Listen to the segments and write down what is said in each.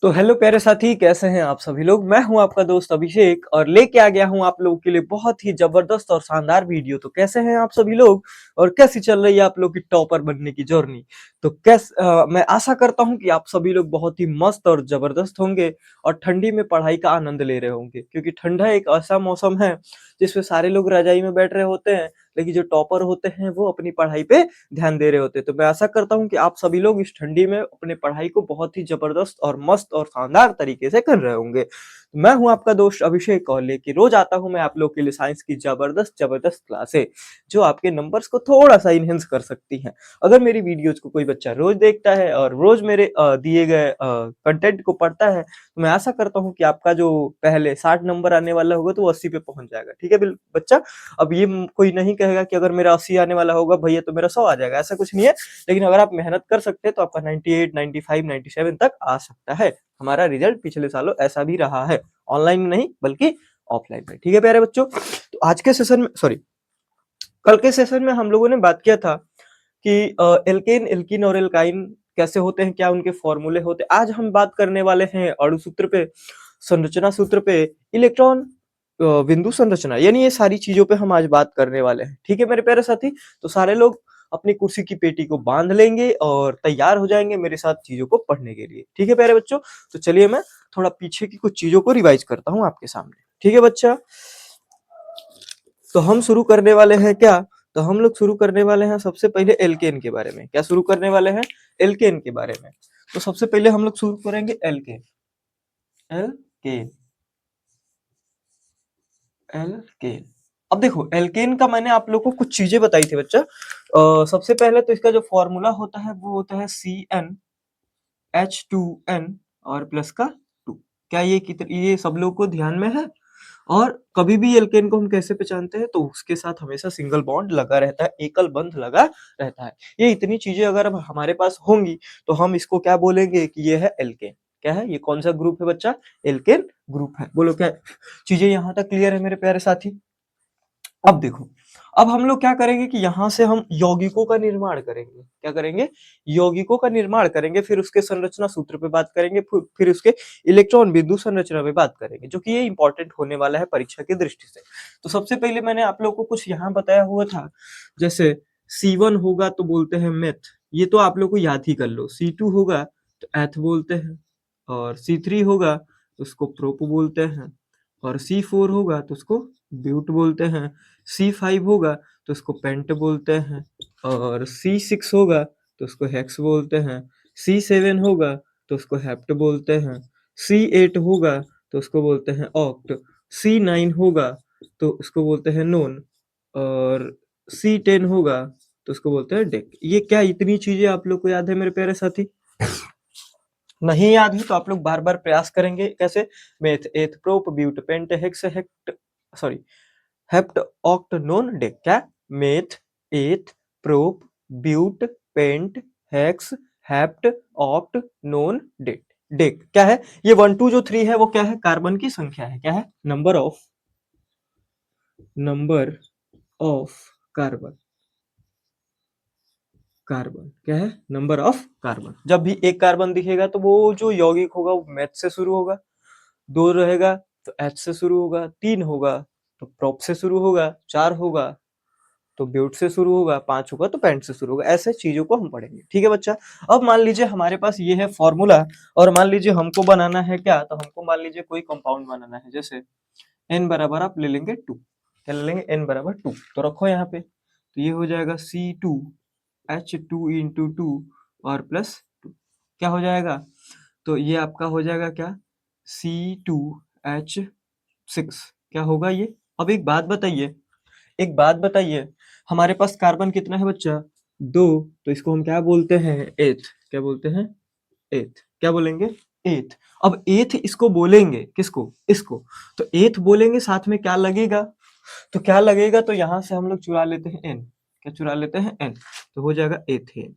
तो हेलो प्यारे साथी, कैसे हैं आप सभी लोग। मैं हूं आपका दोस्त अभिषेक और लेके आ गया हूं आप लोगों के लिए बहुत ही जबरदस्त और शानदार वीडियो। तो कैसे हैं आप सभी लोग और कैसी चल रही है आप लोग की टॉपर बनने की जर्नी। तो मैं आशा करता हूं कि आप सभी लोग बहुत ही मस्त और जबरदस्त होंगे और ठंडी में पढ़ाई का आनंद ले रहे होंगे, क्योंकि ठंडा एक ऐसा मौसम है जिसमें सारे लोग रजाई में बैठ रहे होते हैं, लेकिन जो टॉपर होते हैं वो अपनी पढ़ाई पे ध्यान दे रहे होते हैं। तो मैं आशा करता हूँ कि आप सभी लोग इस ठंडी में अपने पढ़ाई को बहुत ही जबरदस्त और मस्त और शानदार तरीके से कर रहे होंगे। मैं हूँ आपका दोस्त अभिषेक और लेके रोज आता हूँ मैं आप लोग के लिए साइंस की जबरदस्त जबरदस्त क्लासे जो आपके नंबर्स को थोड़ा सा इनहेंस कर सकती हैं। अगर मेरी वीडियोज को कोई बच्चा रोज देखता है और रोज मेरे दिए गए कंटेंट को पढ़ता है, तो मैं आशा करता हूँ कि आपका जो पहले 60 नंबर आने वाला होगा तो वो 80 पे पहुंच जाएगा। ठीक है बच्चा। अब ये कोई नहीं कहेगा कि अगर मेरा 80 आने वाला होगा भैया तो मेरा 100 आ जाएगा, ऐसा कुछ नहीं है। लेकिन अगर आप मेहनत कर सकते हैं तो आपका 98, 95, 97 तक आ सकता है। हमारा रिजल्ट पिछले सालों ऐसा भी रहा है, ऑनलाइन में नहीं बल्कि ऑफलाइन में। ठीक है प्यारे बच्चों। तो आज के सेशन में कल के सेशन में हम लोगों ने बात किया था कि एल्केन, एल्कीन और एल्काइन कैसे होते हैं, क्या उनके फॉर्मूले होते हैं। आज हम बात करने वाले हैं अणु सूत्र पे, संरचना सूत्र पे, इलेक्ट्रॉन बिंदु संरचना, यानी ये सारी चीजों पे हम आज बात करने वाले हैं। ठीक है मेरे प्यारे साथी। तो सारे लोग अपनी कुर्सी की पेटी को बांध लेंगे और तैयार हो जाएंगे मेरे साथ चीजों को पढ़ने के लिए। ठीक है प्यारे बच्चों। तो चलिए मैं थोड़ा पीछे की कुछ चीजों को रिवाइज करता हूँ आपके सामने। ठीक है बच्चा। तो हम शुरू करने वाले हैं क्या, तो हम लोग शुरू करने वाले हैं सबसे पहले एल्केन के बारे में। क्या शुरू करने वाले हैं? एल्केन के बारे में। तो सबसे पहले हम लोग शुरू करेंगे एल्केन। Alkene, alkene. अब देखो एल्केन का मैंने आप लोग को कुछ चीजें बताई थी बच्चा। सबसे पहले तो इसका जो फॉर्मूला होता है वो होता है CnH2n और प्लस का 2। क्या ये सब लोग को ध्यान में है? और कभी भी एल्केन को हम कैसे पहचानते हैं, तो उसके साथ हमेशा सिंगल बॉन्ड लगा रहता है, एकल बंध लगा रहता है। ये इतनी चीजें अगर अब हमारे पास होंगी तो हम इसको क्या बोलेंगे कि ये है एल्केन। क्या है ये, कौन सा ग्रुप है बच्चा? एल्केन ग्रुप है। बोलो क्या चीजें यहां तक क्लियर है मेरे प्यारे साथी? अब देखो, अब हम लोग क्या करेंगे कि यहाँ से हम यौगिकों का निर्माण करेंगे। क्या करेंगे? यौगिकों का निर्माण करेंगे, फिर उसके संरचना सूत्र पे बात करेंगे, फिर उसके इलेक्ट्रॉन बिंदु संरचना पे बात करेंगे, जो कि ये इंपॉर्टेंट होने वाला है परीक्षा की दृष्टि से। तो सबसे पहले मैंने आप लोग को कुछ यहाँ बताया हुआ था, जैसे C1 होगा तो बोलते हैं मेथ, ये तो आप लोग को याद ही कर लो। C2 होगा तो एथ बोलते हैं, और C3 होगा तो उसको प्रोप बोलते हैं, और C4 होगा तो उसको ब्यूट बोलते हैं, C5 होगा तो उसको पेंट बोलते हैं, और C6 होगा तो उसको हेक्स बोलते हैं, C7 होगा तो उसको हेप्ट बोलते हैं, C8 होगा तो उसको बोलते हैं ऑक्ट, C9 होगा तो उसको बोलते हैं नोन, और C10 होगा तो उसको बोलते हैं डेक। ये क्या इतनी चीजें आप लोग को याद है मेरे प्यारे साथी? नहीं याद है तो आप लोग बार बार प्रयास करेंगे। कैसे? Meth, eth, prop, but, pent, hex, hect, sorry, hept, oct, non, dec. क्या? Meth, eth, prop, but, pent, hex, hept, oct, non, dec. Dec क्या है? ये 1 2 जो 3 है वो क्या है? कार्बन की संख्या है। क्या है? Number of carbon. कार्बन क्या है? Number of carbon. जब भी एक कार्बन दिखेगा तो वो जो यौगिक होगा वो मैथ से शुरू होगा, 2 रहेगा तो एच से शुरू होगा, 3 होगा तो प्रोप से शुरू होगा, 4 होगा तो ब्यूट से शुरू होगा, 5 होगा तो पेंट से शुरू होगा। ऐसे चीजों को हम पढ़ेंगे। ठीक है बच्चा। अब मान लीजिए हमारे पास ये है फॉर्मूला, और मान लीजिए हमको बनाना है क्या, तो हमको मान लीजिए कोई कंपाउंड बनाना है। जैसे n बराबर आप ले लेंगे 2। क्या ले लेंगे? n बराबर 2 तो रखो यहाँ पे। तो ये हो जाएगा C2H2 इंटू 2 और प्लस 2। क्या हो जाएगा? तो ये आपका हो जाएगा क्या? C2H6। क्या होगा ये? अब एक बात बताइए, हमारे पास कार्बन कितना है बच्चा? 2। तो इसको हम क्या बोलते हैं? एथ। क्या बोलते हैं? एथ। क्या बोलेंगे? एथ। अब एथ इसको बोलेंगे किसको? इसको। तो एथ बोलेंगे, साथ में क्या लगेगा? तो क्या लगेगा? तो यहां से हम लोग चुरा लेते हैं एन। क्या चुरा लेते हैं? एन। तो हो जाएगा एथेन।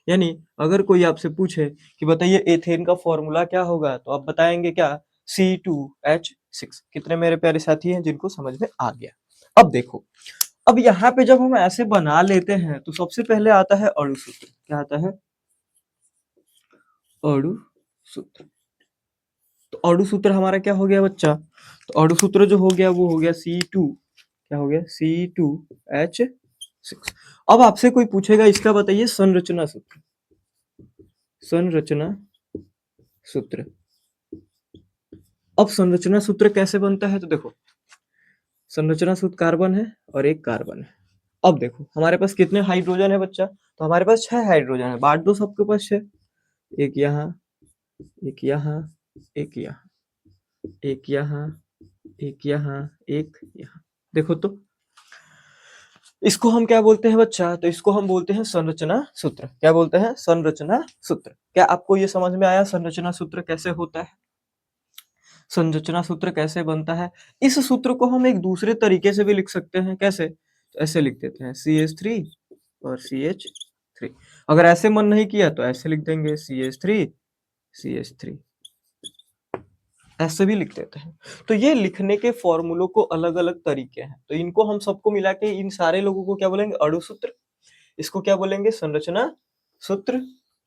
यानी अगर कोई आपसे पूछे कि बताइए एथेन का फॉर्मूला क्या होगा, तो आप बताएंगे क्या? C2H6। कितने मेरे प्यारे साथी हैं जिनको समझ में आ गया? अब देखो, अब यहाँ पे जब हम ऐसे बना लेते हैं तो सबसे पहले आता है अणु सूत्र। क्या आता है? अणु सूत्र। अणु सूत्र हमारा क्या हो गया बच्चा? तो अणु सूत्र जो हो गया वो हो गया C2, क्या हो गया? C2H6। अब आपसे कोई पूछेगा इसका बताइए संरचना सूत्र, संरचना सूत्र। अब संरचना सूत्र कैसे बनता है? तो देखो, संरचना सूत्र कार्बन है और एक कार्बन है। अब देखो हमारे पास कितने हाइड्रोजन है बच्चा? तो हमारे पास 6 हाइड्रोजन है, बांट दो सबके पास 6। एक यहाँ, एक यहाँ, एक यहाँ, एक यहाँ, एक यहाँ, एक यहाँ। देखो तो इसको हम क्या बोलते हैं बच्चा? तो इसको हम बोलते हैं संरचना सूत्र। क्या बोलते हैं? संरचना सूत्र। क्या आपको ये समझ में आया संरचना सूत्र कैसे होता है, संरचना सूत्र कैसे बनता है? इस सूत्र को हम एक दूसरे तरीके से भी लिख सकते हैं। कैसे? तो ऐसे लिख देते हैं CH3 और CH3। अगर ऐसे मन नहीं किया तो ऐसे लिख देंगे CH3 CH3, ऐसे भी लिख देते हैं। तो ये लिखने के फॉर्मूलों को अलग अलग तरीके हैं, तो इनको हम सबको मिला के इन सारे लोगों को क्या बोलेंगे? अणु सूत्र। इसको क्या बोलेंगे? संरचना सूत्र।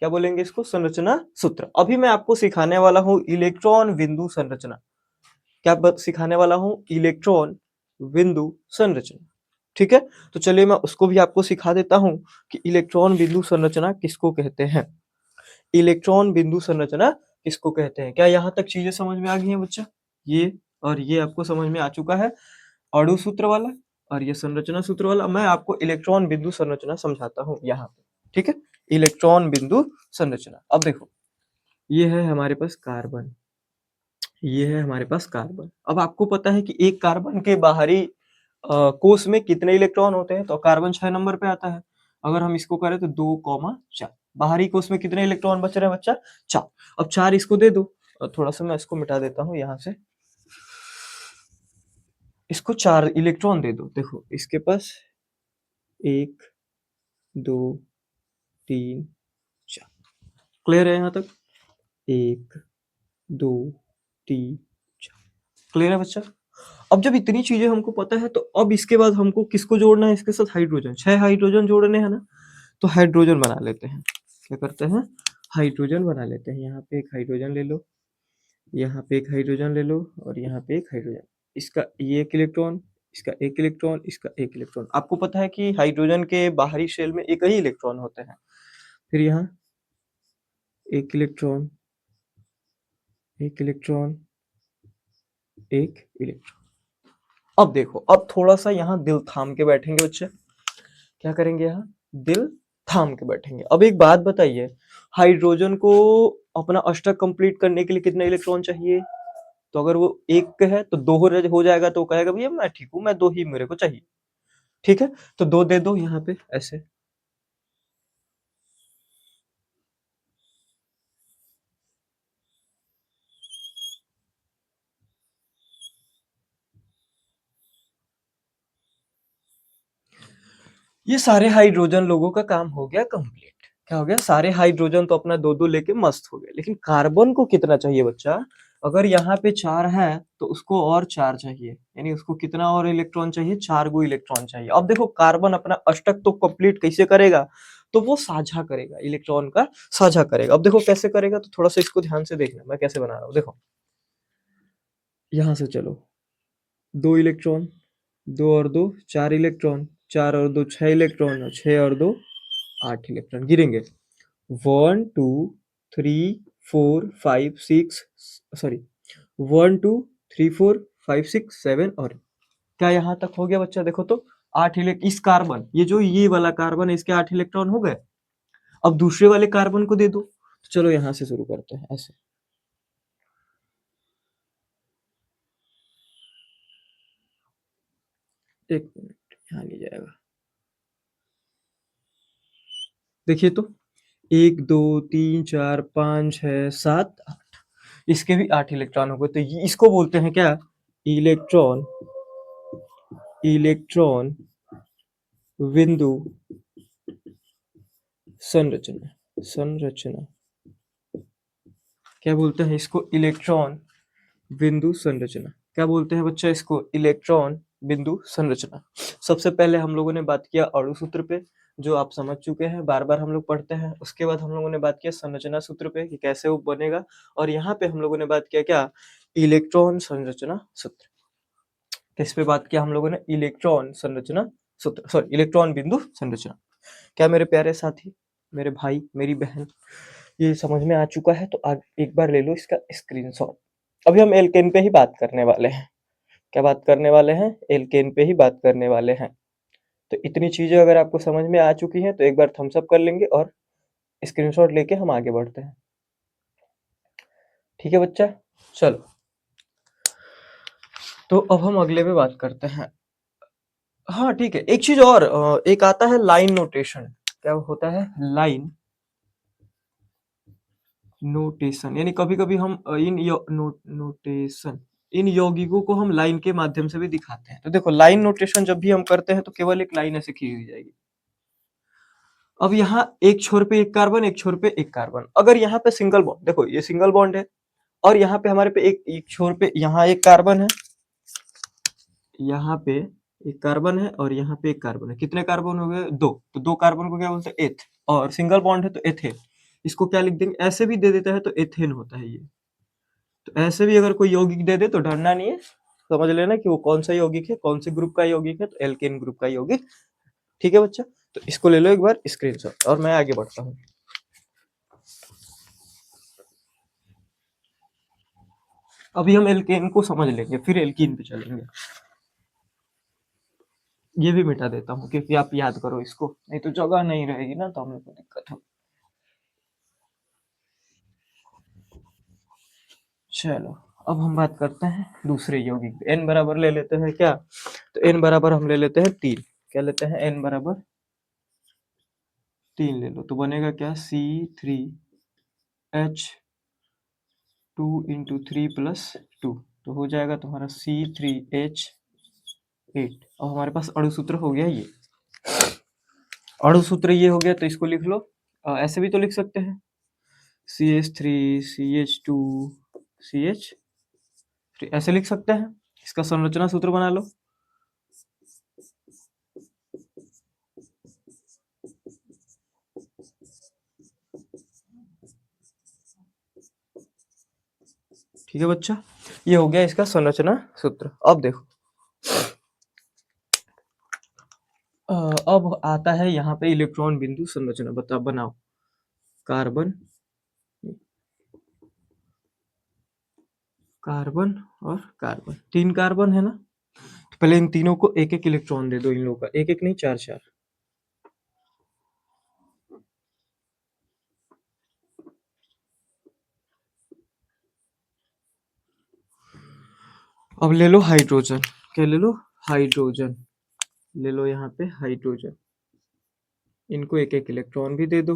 क्या बोलेंगे इसको? संरचना सूत्र। अभी मैं आपको सिखाने वाला हूँ इलेक्ट्रॉन बिंदु संरचना। क्या सिखाने वाला हूँ? इलेक्ट्रॉन बिंदु संरचना। ठीक है, तो चलिए मैं उसको भी आपको सिखा देता हूँ कि इलेक्ट्रॉन बिंदु संरचना किसको कहते हैं। इलेक्ट्रॉन बिंदु संरचना किसको कहते हैं? क्या यहाँ तक चीजें समझ में आ गई हैं बच्चा? ये और ये आपको समझ में आ चुका है, अणु सूत्र वाला और ये संरचना सूत्र वाला। मैं आपको इलेक्ट्रॉन बिंदु संरचना समझाता हूँ यहाँ पे। ठीक है, इलेक्ट्रॉन बिंदु संरचना। अब देखो, ये है हमारे पास कार्बन, ये है हमारे पास कार्बन। अब आपको पता है कि एक कार्बन के बाहरी कोष में कितने इलेक्ट्रॉन होते हैं? तो कार्बन 6 नंबर पे आता है। अगर हम इसको करें तो 2,4। बाहरी कोष में कितने इलेक्ट्रॉन बच रहे हैं बच्चा? 4। अब 4 इसको दे दो, थोड़ा सा मैं इसको मिटा देता हूँ यहाँ से। इसको 4 इलेक्ट्रॉन दे दो। देखो इसके पास 1 2 3 4। क्लियर है यहाँ तक? 1 2 3 4। क्लियर है बच्चा? अब जब इतनी चीजें हमको पता है तो अब इसके बाद हमको किसको जोड़ना है इसके साथ? हाइड्रोजन। 6 हाइड्रोजन जोड़ने हैं ना, तो हाइड्रोजन बना लेते हैं। क्या करते हैं? हाइड्रोजन बना लेते हैं। यहाँ पे एक हाइड्रोजन ले लो, यहाँ पे एक हाइड्रोजन ले लो और यहाँ पे एक हाइड्रोजन। इसका ये एक इलेक्ट्रॉन, इसका एक इलेक्ट्रॉन, इसका एक इलेक्ट्रॉन। आपको पता है कि हाइड्रोजन के बाहरी शेल में एक ही इलेक्ट्रॉन होते हैं। फिर यहाँ एक इलेक्ट्रॉन, एक इलेक्ट्रॉन, एक इलेक्ट्रॉन। अब देखो, अब थोड़ा सा यहाँ दिल थाम के बैठेंगे बच्चे। क्या करेंगे? यहाँ दिल थाम के बैठेंगे। अब एक बात बताइए, हाइड्रोजन को अपना अष्टक कंप्लीट करने के लिए कितने इलेक्ट्रॉन चाहिए? तो अगर वो एक है तो 2 हो जाएगा, तो कहेगा भैया मैं ठीक हूँ, मैं 2 ही मेरे को चाहिए। ठीक है, तो 2 दे दो यहाँ पे ऐसे। ये सारे हाइड्रोजन लोगों का काम हो गया कंप्लीट। क्या हो गया? सारे हाइड्रोजन तो अपना 2-2 लेके मस्त हो गए। लेकिन कार्बन को कितना चाहिए बच्चा? अगर यहाँ पे 4 है तो उसको और 4 चाहिए, यानी उसको कितना और इलेक्ट्रॉन चाहिए? 4 गो इलेक्ट्रॉन चाहिए। अब देखो कार्बन अपना अष्टक तो कंप्लीट कैसे करेगा? तो वो साझा करेगा, इलेक्ट्रॉन का साझा करेगा। अब देखो कैसे करेगा, तो थोड़ा सा इसको ध्यान से देखना मैं कैसे बना रहा हूँ। देखो यहाँ से चलो, 2 इलेक्ट्रॉन, 2 और 2 4 इलेक्ट्रॉन, 4 और 2 6 इलेक्ट्रॉन और 6 और 2 8 इलेक्ट्रॉन गिरेंगे। 1 2 3 4 5 6, सॉरी 1 2 3 4 5 6 7 और क्या यहाँ तक हो गया बच्चा? देखो तो 8 इलेक्ट्रॉन। इस कार्बन, ये जो ये वाला कार्बन है इसके 8 इलेक्ट्रॉन हो गए। अब दूसरे वाले कार्बन को दे दो। तो चलो यहाँ से शुरू करते हैं ऐसे। एक मिनट, यहाँ नहीं जाएगा। देखिए तो 1 2 3 4 5 6 7 8, इसके भी 8 इलेक्ट्रॉन हो गए। तो इसको बोलते हैं क्या? इलेक्ट्रॉन, इलेक्ट्रॉन बिंदु संरचना, संरचना। क्या बोलते हैं इसको? इलेक्ट्रॉन बिंदु संरचना। क्या बोलते हैं बच्चा इसको? इलेक्ट्रॉन बिंदु संरचना। सबसे पहले हम लोगों ने बात किया अणु सूत्र पे, जो आप समझ चुके हैं, बार बार हम लोग पढ़ते हैं। उसके बाद हम लोगों ने बात किया संरचना सूत्र पे कि कैसे वो बनेगा, और यहाँ पे हम लोगों ने बात किया क्या? इलेक्ट्रॉन संरचना सूत्र। किस पे बात किया हम लोगों ने? इलेक्ट्रॉन संरचना सूत्र, सॉरी इलेक्ट्रॉन बिंदु संरचना। क्या मेरे प्यारे साथी, मेरे भाई, मेरी बहन, ये समझ में आ चुका है? तो एक बार ले लो इसका स्क्रीनशॉट। अभी हम एल्केन पे ही बात करने वाले हैं। क्या बात करने वाले हैं? एल्केन पे ही बात करने वाले हैं। तो इतनी चीजें अगर आपको समझ में आ चुकी हैं तो एक बार थम्स अप कर लेंगे और स्क्रीनशॉट लेके हम आगे बढ़ते हैं। ठीक है बच्चा, चलो। तो अब हम अगले पे बात करते हैं। हाँ ठीक है, एक चीज और, एक आता है लाइन नोटेशन। क्या होता है? लाइन नोटेशन, यानी कभी कभी हम नोटेशन, इन यौगिकों को हम लाइन के माध्यम से भी दिखाते हैं। तो देखो, लाइन नोटेशन जब भी हम करते हैं तो केवल एक लाइन ऐसे खींची जाएगी। अब यहाँ एक छोर पे एक कार्बन, एक छोर पे एक कार्बन। अगर यहाँ पे सिंगल बॉन्ड, देखो ये सिंगल बॉन्ड है, और यहाँ पे हमारे पे एक छोर पे यहाँ एक कार्बन है, यहाँ पे एक कार्बन है और यहाँ पे एक कार्बन है। कितने कार्बन हो गए? दो। तो दो कार्बन को क्या बोलते हैं? एथ। और सिंगल बॉन्ड है तो एथेन। इसको क्या लिख देंगे? ऐसे भी दे देता है तो एथेन होता है ये। तो ऐसे भी अगर कोई यौगिक दे दे तो डरना नहीं है, समझ लेना कि वो कौन सा यौगिक है, कौन से ग्रुप का यौगिक है। तो एल्केन ग्रुप का यौगिक। ठीक है बच्चा, तो इसको ले लो एक बार स्क्रीनशॉट और मैं आगे बढ़ता हूँ। अभी हम एल्केन को समझ लेंगे, फिर एल्कीन पे चलेंगे। ये भी मिटा देता हूँ क्योंकि आप याद करो इसको, नहीं तो जगह नहीं रहेगी ना तो हमें को दिक्कत हो। चलो, अब हम बात करते हैं दूसरे यौगिक। एन बराबर ले लेते हैं क्या? तो एन बराबर हम ले लेते हैं 3। क्या लेते हैं? एन बराबर 3 ले लो तो बनेगा क्या? C3H2 into 3+2। तो हो जाएगा तुम्हारा C3H8। और हमारे पास अणु सूत्र हो गया ये। अणु सूत्र ये हो गया तो इसको लिख लो। ऐसे भी तो लिख सकते हैं, CH3 CH2 CH3, ऐसे लिख सकते हैं। इसका संरचना सूत्र बना लो। ठीक है बच्चा, ये हो गया इसका संरचना सूत्र। अब देखो, अब आता है यहाँ पे इलेक्ट्रॉन बिंदु संरचना। बनाओ। कार्बन, कार्बन और कार्बन, 3 कार्बन है ना। तो पहले इन तीनों को एक एक इलेक्ट्रॉन दे दो। इन लोगों का एक एक नहीं, 4 4। अब ले लो हाइड्रोजन। क्या ले लो? हाइड्रोजन ले लो। यहाँ पे हाइड्रोजन, इनको एक एक इलेक्ट्रॉन भी दे दो।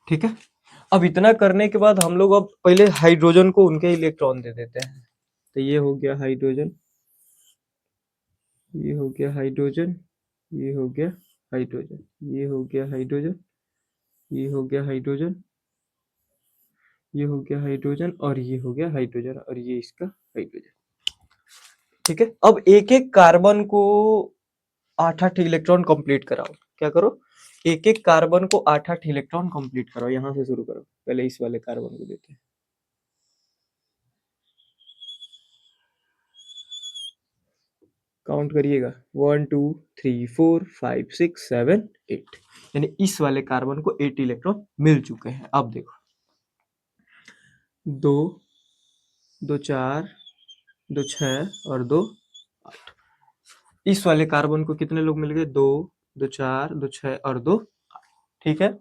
ठीक है, अब इतना करने के बाद हम लोग अब पहले हाइड्रोजन को उनके इलेक्ट्रॉन दे देते हैं। तो ये हो गया हाइड्रोजन, ये हो गया हाइड्रोजन, ये हो गया हाइड्रोजन, ये हो गया हाइड्रोजन, ये हो गया हाइड्रोजन, ये हो गया हाइड्रोजन, और ये हो गया हाइड्रोजन, और ये इसका हाइड्रोजन। ठीक है, अब एक एक कार्बन को 8 8 इलेक्ट्रॉन कंप्लीट कराओ। क्या करो? एक एक कार्बन को 8 8 इलेक्ट्रॉन कंप्लीट करो। यहां से शुरू करो, पहले इस वाले कार्बन को देते हैं। काउंट करिएगा, 1 2 3 4 5 6 7 8, यानी इस वाले कार्बन को 8 इलेक्ट्रॉन मिल चुके हैं। अब देखो, 2 2 4 2 6 और 2 8। इस वाले कार्बन को कितने लोग मिल गए? 2 2 4 2 6 और 2 8। ठीक है,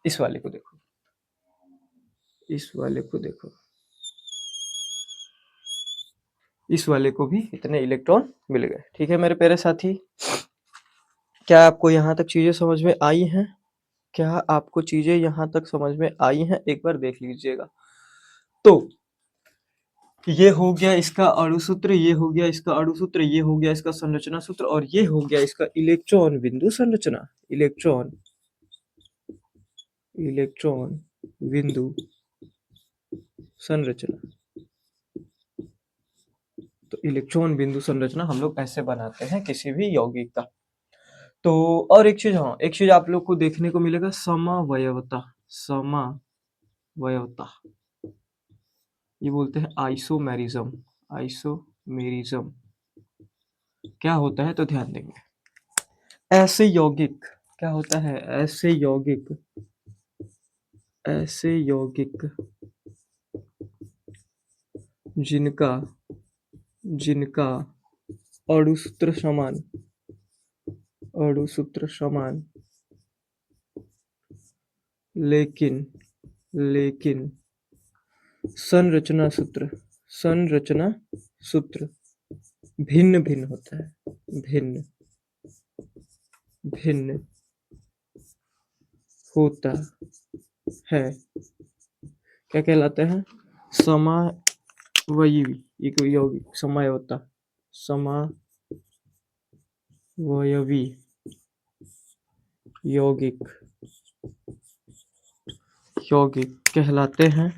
इस वाले को देखो, इस वाले को देखो, इस वाले को भी इतने इलेक्ट्रॉन मिल गए। ठीक है मेरे प्यारे साथी, क्या आपको यहाँ तक चीजें समझ में आई हैं? क्या आपको चीजें यहाँ तक समझ में आई हैं? एक बार देख लीजिएगा। तो ये हो गया इसका अणु सूत्र, ये हो गया इसका अणु सूत्र, ये हो गया इसका संरचना सूत्र, और ये हो गया इसका इलेक्ट्रॉन बिंदु संरचना। इलेक्ट्रॉन इलेक्ट्रॉन बिंदु संरचना। तो तो इलेक्ट्रॉन बिंदु संरचना हम लोग ऐसे बनाते हैं किसी भी यौगिक का। तो और एक चीज, हाँ एक चीज आप लोग को देखने को मिलेगा, समवयवता। समवयवता ये बोलते हैं आइसोमेरिज्म। आइसोमेरिज्म क्या होता है तो ध्यान देंगे। ऐसे यौगिक क्या होता है, ऐसे यौगिक जिनका जिनका अणुसूत्र समान, अणुसूत्र समान, लेकिन लेकिन संरचना सूत्र भिन्न भिन्न होता है, भिन्न भिन्न होता है, क्या कहलाते हैं, समावयवी। ये कोई यौगिक समवयवता, समावयवी यौगिक यौगिक कहलाते हैं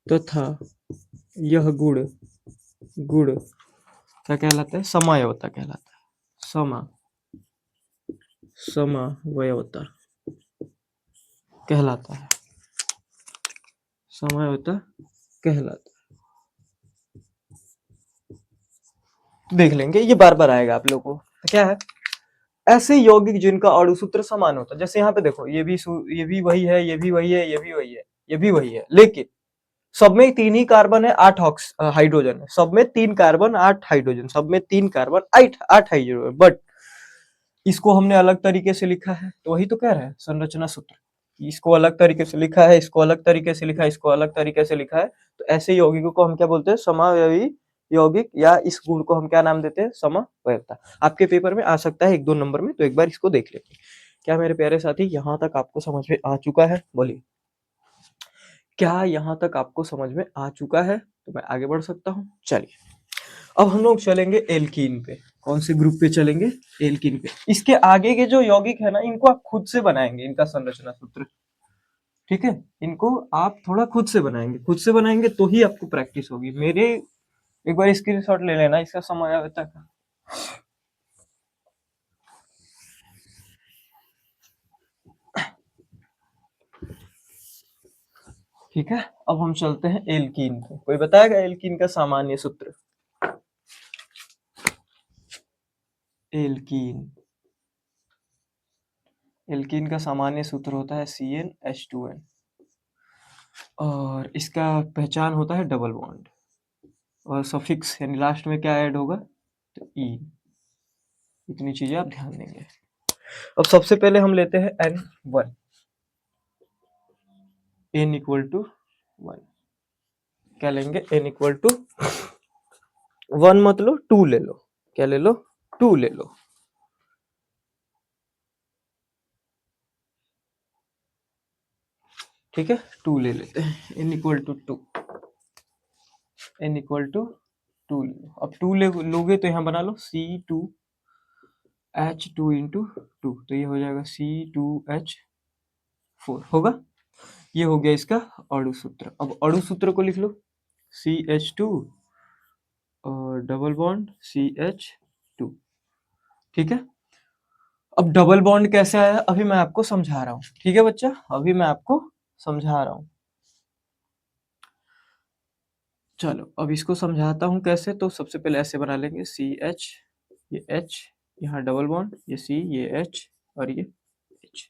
तथा यह गुण क्या कहलाता है, समवयवता कहलाता है। समवयवता कहलाता है, समवयवता कहलाता है। तो देख लेंगे, ये बार बार आएगा आप लोगों को। क्या है, ऐसे यौगिक जिनका अणुसूत्र समान होता है। जैसे यहाँ पे देखो, ये भी वही है, ये भी वही है, ये भी वही है, ये भी वही है, लेकिन सब में तीन ही कार्बन है, 8 हाइड्रोजन है। सब में 3 कार्बन 8 हाइड्रोजन, सब में 3 कार्बन 8 हाइड्रोजन, बट इसको हमने अलग तरीके से लिखा है। तो वही तो कह रहा है संरचना सूत्र, इसको अलग तरीके से लिखा है, इसको अलग तरीके से लिखा है, इसको अलग तरीके से लिखा है। तो ऐसे यौगिकों को हम क्या बोलते हैं, समावयवी यौगिक, या इस गुण को हम क्या नाम देते हैं, समवयवता। आपके पेपर में आ सकता है 1-2 नंबर में, तो एक बार इसको देख लेते हैं। क्या मेरे प्यारे साथी, यहाँ तक आपको समझ में आ चुका है? बोलिए, क्या यहाँ तक आपको समझ में आ चुका है? तो मैं आगे बढ़ सकता हूँ। चलिए, अब हम लोग चलेंगे एल्कीन पे। कौन से ग्रुप पे चलेंगे? एल्कीन पे। इसके आगे के जो यौगिक है ना, इनको आप खुद से बनाएंगे, इनका संरचना सूत्र। ठीक है, इनको आप थोड़ा खुद से बनाएंगे, खुद से बनाएंगे तो ही आपको प्रैक्टिस होगी। मेरे एक बार स्क्रीनशॉट ले लेना इसका समयावता का। ठीक है, अब हम चलते हैं एल्कीन पे। कोई बताएगा एल्कीन का सामान्य सूत्र? एल्कीन एल्कीन का सामान्य सूत्र होता है CnH2n, और इसका पहचान होता है डबल बॉन्ड, और सफिक्स यानी लास्ट में क्या ऐड होगा, तो ई। इतनी चीजें आप ध्यान देंगे। अब सबसे पहले हम लेते हैं N1, N इक्वल टू 1। क्या लेंगे, N इक्वल टू 1 मत लो, 2 ले लो। क्या ले लो, 2 ले लो। ठीक है, 2 ले लेते हैं, N equal to 2, N equal to 2 ले लो। अब 2 लोगे तो यहाँ बना लो C2H2 इंटू 2, तो ये हो जाएगा C2H4 होगा। ये हो गया इसका अणु सूत्र। अब अणु सूत्र को लिख लो, CH2 और डबल बॉन्ड CH2। ठीक है, अब डबल बॉन्ड कैसे आया अभी मैं आपको समझा रहा हूँ। ठीक है बच्चा, अभी मैं आपको समझा रहा हूँ। चलो अब इसको समझाता हूँ कैसे। तो सबसे पहले ऐसे बना लेंगे, CH, ये H, यहाँ डबल बॉन्ड, ये C, ये H और ये H।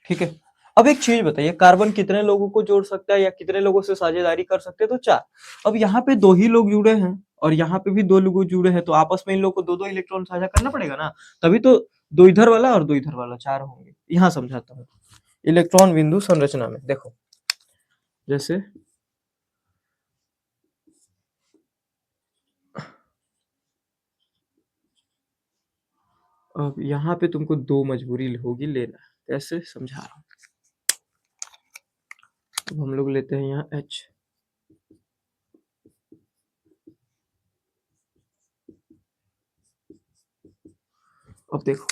ठीक है, अब एक चीज बताइए, कार्बन कितने लोगों को जोड़ सकता है या कितने लोगों से साझेदारी कर सकते हैं, तो 4। अब यहाँ पे 2 ही लोग जुड़े हैं और यहाँ पे भी 2 लोग जुड़े हैं, तो आपस में इन लोगों को 2-2 इलेक्ट्रॉन साझा करना पड़ेगा ना, तभी तो 2 इधर वाला और 2 इधर वाला 4 होंगे। यहाँ समझाता हूँ इलेक्ट्रॉन बिंदु संरचना में। देखो, जैसे अब यहाँ पे तुमको 2 मजबूरी होगी लेना, कैसे समझा रहा हूँ। अब हम लोग लेते हैं यहाँ H। अब देखो,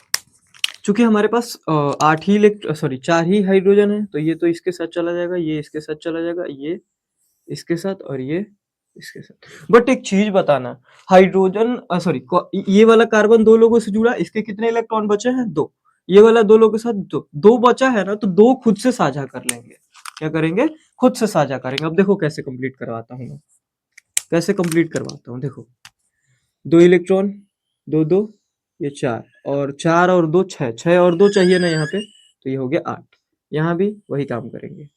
चूँकि हमारे पास 8 ही 4 ही हाइड्रोजन है, तो ये तो इसके साथ चला जाएगा, ये इसके साथ चला जाएगा, ये इसके साथ और ये इसके साथ। बट एक चीज़ बताना, हाइड्रोजन ये वाला कार्बन 2 लोगों से जुड़ा, इसके कितने इलेक्ट्रॉन बचे हैं? 2। ये वाला 2 लोगों के साथ 2 बचा है ना, तो 2 खुद से साझा कर लेंगे। क्या करेंगे? खुद से साझा करेंगे। अब देखो कैसे कंप्लीट करवाता हूँ मैं। कैसे कंप्लीट करवाता हूँ देखो। 2 इलेक्ट्रॉन, 2-2, ये 4 और 4 और 2 6, 6 और 2 चाहिए ना यहाँ पे, तो ये हो गया 8। यहाँ भी वही काम करेंगे।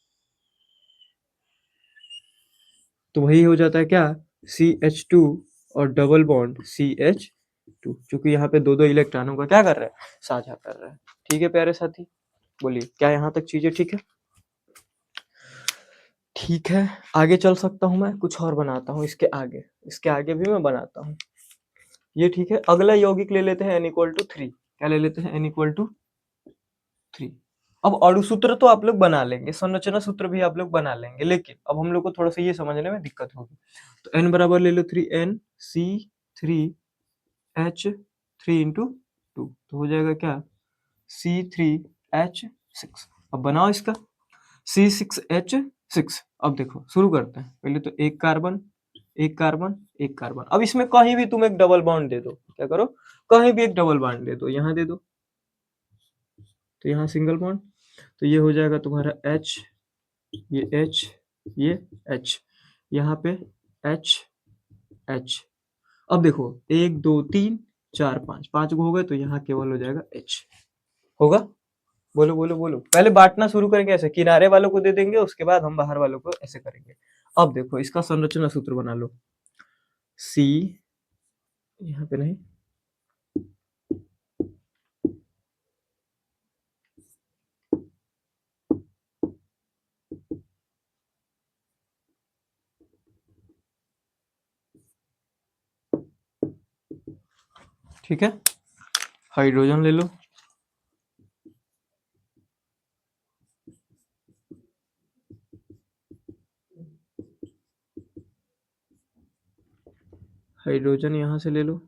तो वही हो जाता है क्या? CH2 और डबल बॉन्ड CH2, चूंकि यहाँ पे 2-2 इलेक्ट्रॉनों का क्या कर रहा है? साझा कर रहा है। ठीक है प्यारे साथी, बोलिए क्या यहाँ तक चीजें ठीक है? ठीक है, आगे चल सकता हूँ मैं, कुछ और बनाता हूँ इसके आगे भी मैं बनाता हूँ। ये ठीक है, अगला यौगिक ले लेते हैं n=3। क्या ले लेते हैं? n=3। अब अणु सूत्र तो आप लोग बना लेंगे, संरचना सूत्र भी आप लोग बना लेंगे, लेकिन अब हम लोग को थोड़ा सा ये समझने में दिक्कत होगी। तो n बराबर ले लो 3n C3H3 × 2, तो हो जाएगा क्या? C3H6। अब बनाओ इसका C6H6। अब देखो शुरू करते हैं, पहले तो एक कार्बन, एक कार्बन, एक कार्बन। अब इसमें कहीं भी तुम एक डबल बॉन्ड दे दो, क्या करो? कहीं भी एक डबल बॉन्ड दे दो, यहाँ दे दो, तो यहाँ सिंगल बॉन्ड, तो ये हो जाएगा तुम्हारा H, ये H, ये H, यहाँ पे H, H। अब देखो 1 2 3 4 5, 5 गो हो गए, तो यहाँ केवल हो जाएगा H। होगा? बोलो बोलो बोलो। पहले बांटना शुरू करेंगे ऐसे, किनारे वालों को दे देंगे, उसके बाद हम बाहर वालों को ऐसे करेंगे। अब देखो इसका संरचना सूत्र बना लो। C, यहाँ पे नहीं, ठीक है, हाइड्रोजन ले लो। हाइड्रोजन यहाँ से ले लो,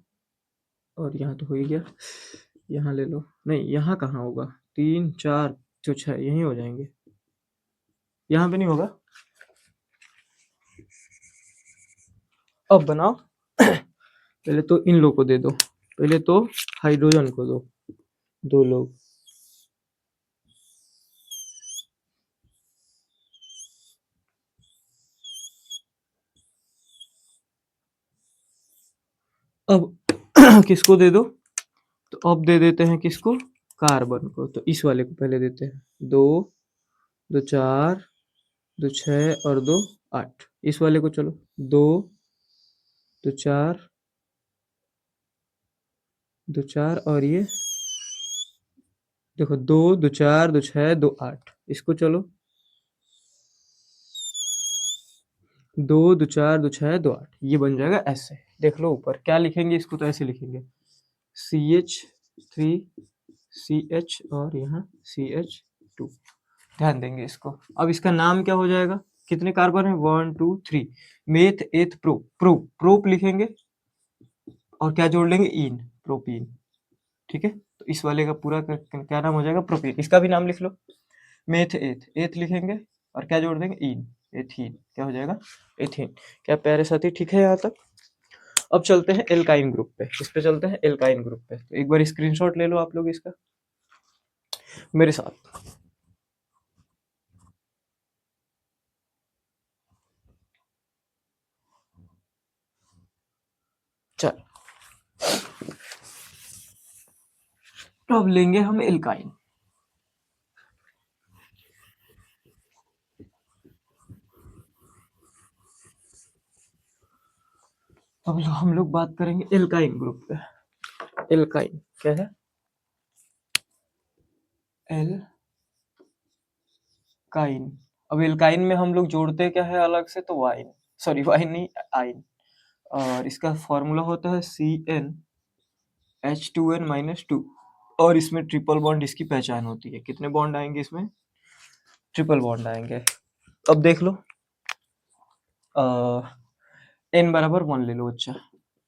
और यहाँ तो हो ही गया, यहाँ ले लो। नहीं, यहाँ कहाँ होगा? 3 4 जो 6 यहीं हो जाएंगे, यहाँ पे नहीं होगा। अब बनाओ पहले तो इन लोग को दे दो, पहले तो हाइड्रोजन को दो, 2 लोग। अब किसको दे दो? तो अब दे देते हैं किसको? कार्बन को। तो इस वाले को पहले देते हैं, 2 2 4 2 6 और 2 8। इस वाले को चलो 2 2 4 2 4 और ये देखो 2 2 4 2 6 2 8। इसको चलो 2 2 4 2 6 2 8, ये बन जाएगा ऐसे। देख लो ऊपर क्या लिखेंगे इसको, तो ऐसे लिखेंगे CH3 CH और यहाँ CH2। ध्यान देंगे इसको। अब इसका नाम क्या हो जाएगा? कितने कार्बन है? 1 2 3। मेथ एथ प्रोप लिखेंगे, और क्या जोड़ लेंगे? इन, प्रोपीन। ठीक है, तो इस वाले का पूरा क्या नाम हो जाएगा? प्रोपीन। इसका भी नाम लिख लो, मेथ एथ लिखेंगे, और क्या जोड़ देंगे? इन, एथीन। क्या हो जाएगा? एथीन। क्या प्यारे साथी ठीक है यहाँ तक? अब चलते हैं एल्काइन ग्रुप पे। इस पे चलते हैं एल्काइन ग्रुप पे। तो एक बार स्क्रीनशॉट ले लो आप लोग इसका मेरे साथ। चल, तो अब लेंगे हम एल्काइन। अब हम लोग बात करेंगे एल्काइन ग्रुप पे। एल्काइन क्या है? एल्काइन। अब एल्काइन में हम लोग जोड़ते क्या है अलग से? तो वाइन, सॉरी वाइन नहीं, आइन। और इसका फॉर्मूला होता है CnH2n-2, और इसमें ट्रिपल बॉन्ड इसकी पहचान होती है। कितने बॉन्ड आएंगे इसमें? ट्रिपल बॉन्ड आएंगे। अब देख लो, n बराबर 1 ले लो। अच्छा,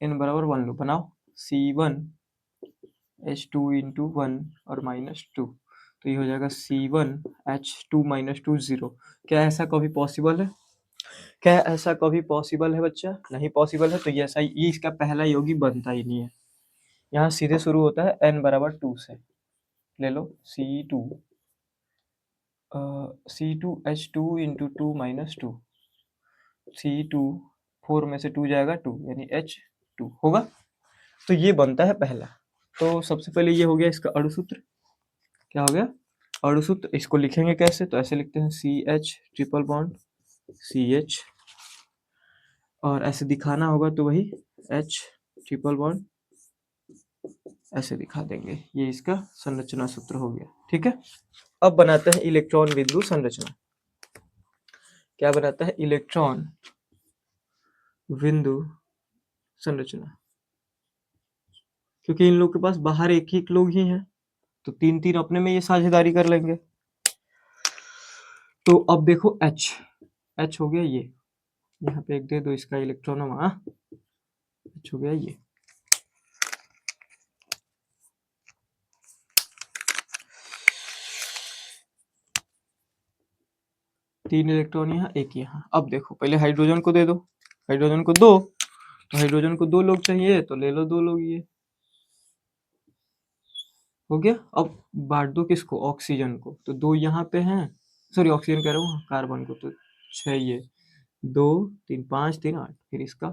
n बराबर 1 लो, बनाओ C1 H2 इंटू 1 और -2, तो ये हो जाएगा C1H2 -2 0। क्या ऐसा कभी पॉसिबल है? क्या ऐसा कभी पॉसिबल है बच्चा? नहीं पॉसिबल है, तो ये ऐसा ये इसका पहला यौगिक बनता ही नहीं है। यहाँ सीधे शुरू होता है n बराबर 2 से। ले लो C2H2 इंटू 2 -2, C2 4 में से 2 जाएगा 2 यानी H2 होगा। तो ये बनता है पहला। तो सबसे पहले ये हो गया इसका अणुसूत्र। क्या हो गया? अणुसूत्र। इसको लिखेंगे कैसे? तो ऐसे लिखते हैं CH ट्रिपल बॉन्ड CH, और ऐसे दिखाना होगा तो वही H ट्रिपल बॉन्ड ऐसे दिखा देंगे। ये इसका संरचना सूत्र हो गया। ठीक है, अब बनाते हैं इलेक्ट्रॉन बिंदु संरचना। क्या बनाता है? इलेक्ट्रॉन बिंदु संरचना। क्योंकि इन लोग के पास बाहर एक ही लोग ही हैं, तो तीन तीन अपने में ये साझेदारी कर लेंगे। तो अब देखो H हो गया ये, यहाँ पे एक दे दो इसका इलेक्ट्रॉन, H हो गया ये। तीन इलेक्ट्रॉन यहाँ, एक यहाँ। अब देखो पहले हाइड्रोजन को दे दो, हाइड्रोजन को दो, तो हाइड्रोजन को 2 लोग चाहिए, तो ले लो 2 लोग ये। हो गया। अब बांट दो किसको? ऑक्सीजन को, तो 2 यहाँ पे हैं, सॉरी ऑक्सीजन कह रहा हूँ, कार्बन को, तो 6 ये, 2 3 5 3 8, फिर इसका।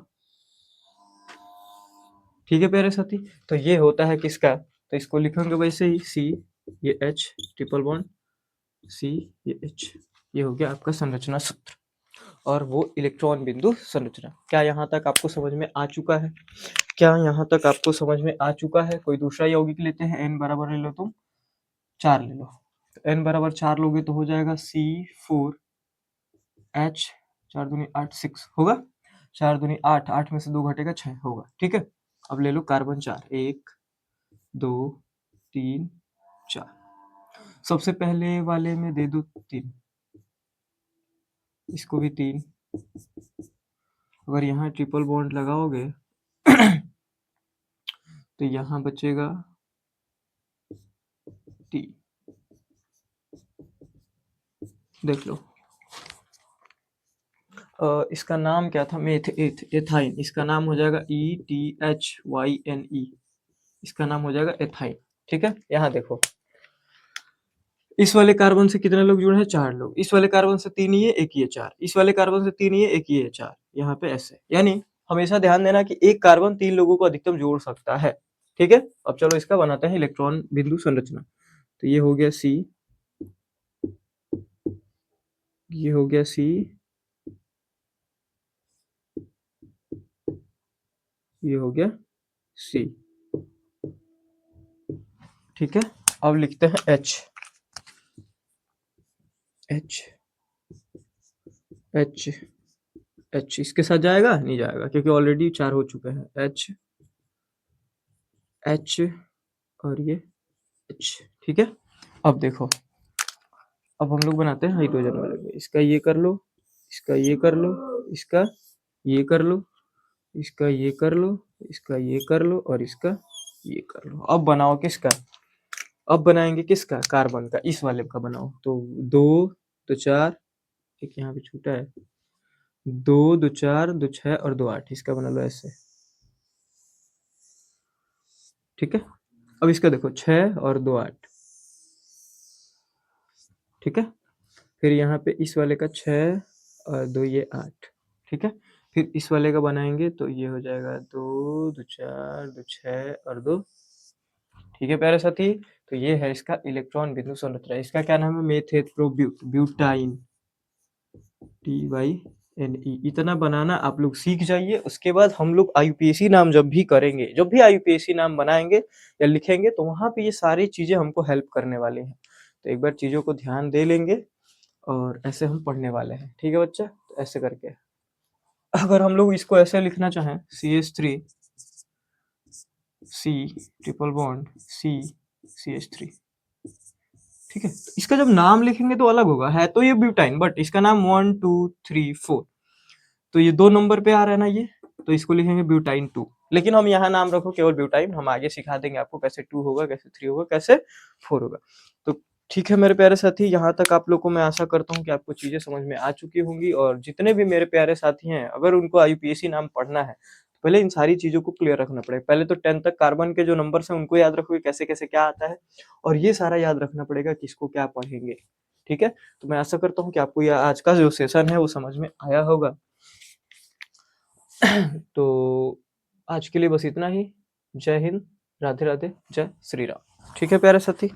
ठीक है प्यारे साथी, तो ये होता है किसका? तो इसको लिखेंगे वैसे ही C, ये H ट्रिपल बॉन्ड C, ये H। ये हो गया आपका संरचना सूत्र और वो इलेक्ट्रॉन बिंदु संरचना। क्या यहाँ तक आपको समझ में आ चुका है? क्या यहाँ तक आपको समझ में आ चुका है? कोई दूसरा यौगिक लेते हैं। n बराबर ले लो, तुम 4 ले लो, तो n बराबर 4 लोगे तो हो जाएगा C4H, 4 दूनी 8 6 होगा, 4 दूनी 8, 8 में से 2 घटेगा 6 होगा। ठीक है, अब ले लो कार्बन 4, 1 2 3 4। सबसे पहले वाले में दे दो 3, इसको भी 3। अगर यहाँ ट्रिपल बॉन्ड लगाओगे तो यहाँ बचेगा T। देख लो, इसका नाम क्या था? एथाइन। इसका नाम हो जाएगा ETHYNE, इसका नाम हो जाएगा एथाइन। ठीक है, यहाँ देखो, इस वाले कार्बन से कितने लोग जुड़े हैं? 4 लोग। इस वाले कार्बन से 3 ये, 1 ये, 4। इस वाले कार्बन से 3 ये, 1 ये, 4। यहाँ पे ऐसे, यानी हमेशा ध्यान देना कि एक कार्बन 3 लोगों को अधिकतम जोड़ सकता है। ठीक है, अब चलो इसका बनाते हैं इलेक्ट्रॉन बिंदु संरचना। तो ये हो गया C, ये हो गया C, ये हो गया C। ठीक है, अब लिखते हैं H, इसके साथ जाएगा? नहीं जाएगा, क्योंकि ऑलरेडी 4 हो चुके हैं। H और ये H। ठीक है, अब देखो, अब हम लोग बनाते हैं हाइड्रोजन वाले में। इसका ये कर लो, इसका ये कर लो, इसका ये कर लो, इसका ये कर लो, इसका ये कर लो, और इसका ये कर लो। अब बनाओ किसका? अब बनाएंगे किसका? कार्बन का। इस वाले का बनाओ। तो 2 2 4, एक यहाँ पे छूटा है, 2 2 4 2 6 और 2 8। इसका बना लो ऐसे। ठीक है, अब इसका देखो 6 और 2 8। ठीक है, फिर यहाँ पे इस वाले का 6 और 2 ये 8। ठीक है, फिर इस वाले का बनाएंगे तो ये हो जाएगा 2 2 4 2 6 और 2। ठीक है प्यारे साथी, तो ये है इसका इलेक्ट्रॉन बिंदु संरचना। इसका क्या नाम है? मेथेट्रोब्यूट, ब्यूटाइन, TYNE। इतना बनाना आप लोग सीख जाइए। उसके बाद हम लोग IUPAC नाम जब भी करेंगे, जब भी IUPAC नाम बनाएंगे या लिखेंगे, तो वहां पे ये सारी चीजें हमको हेल्प करने वाली हैं। तो एक बार चीजों को ध्यान दे लेंगे और ऐसे हम पढ़ने वाले हैं। ठीक है बच्चा, तो ऐसे करके अगर हम लोग इसको ऐसे लिखना चाहें, CH3 C triple bond C CH3। ठीक है, तो इसका जब नाम लिखेंगे तो अलग होगा। है तो ये ब्यूटाइन, बट इसका नाम 1 2 3 4, तो ये 2 नंबर पे आ रहा है ना ये, तो इसको लिखेंगे ब्यूटाइन 2। लेकिन हम यहाँ नाम रखो केवल ब्यूटाइन, हम आगे सिखा देंगे आपको कैसे 2 होगा, कैसे 3 होगा, कैसे 4 होगा। तो ठीक है मेरे प्यारे साथी, यहाँ तक आप लोग को मैं आशा करता हूँ कि आपको चीज़ें समझ में आ चुकी होंगी, और जितने भी मेरे प्यारे साथी हैं, अगर उनको आईयूपीएसी नाम पढ़ना है, तो पहले इन सारी चीज़ों को क्लियर रखना पड़ेगा। पहले तो 10 तक कार्बन के जो नंबर्स हैं उनको याद रखोगे, कैसे-कैसे क्या आता है, और ये सारा याद रखना पड़ेगा किसको क्या पढ़ेंगे, ठीक है? तो मैं आशा करता हूँ कि आपको यह आज का जो सेशन है वो समझ में आया होगा। तो आज के लिए बस इतना ही। जय हिंद, राधे-राधे, जय श्री राम। ठीक है प्यारे साथी?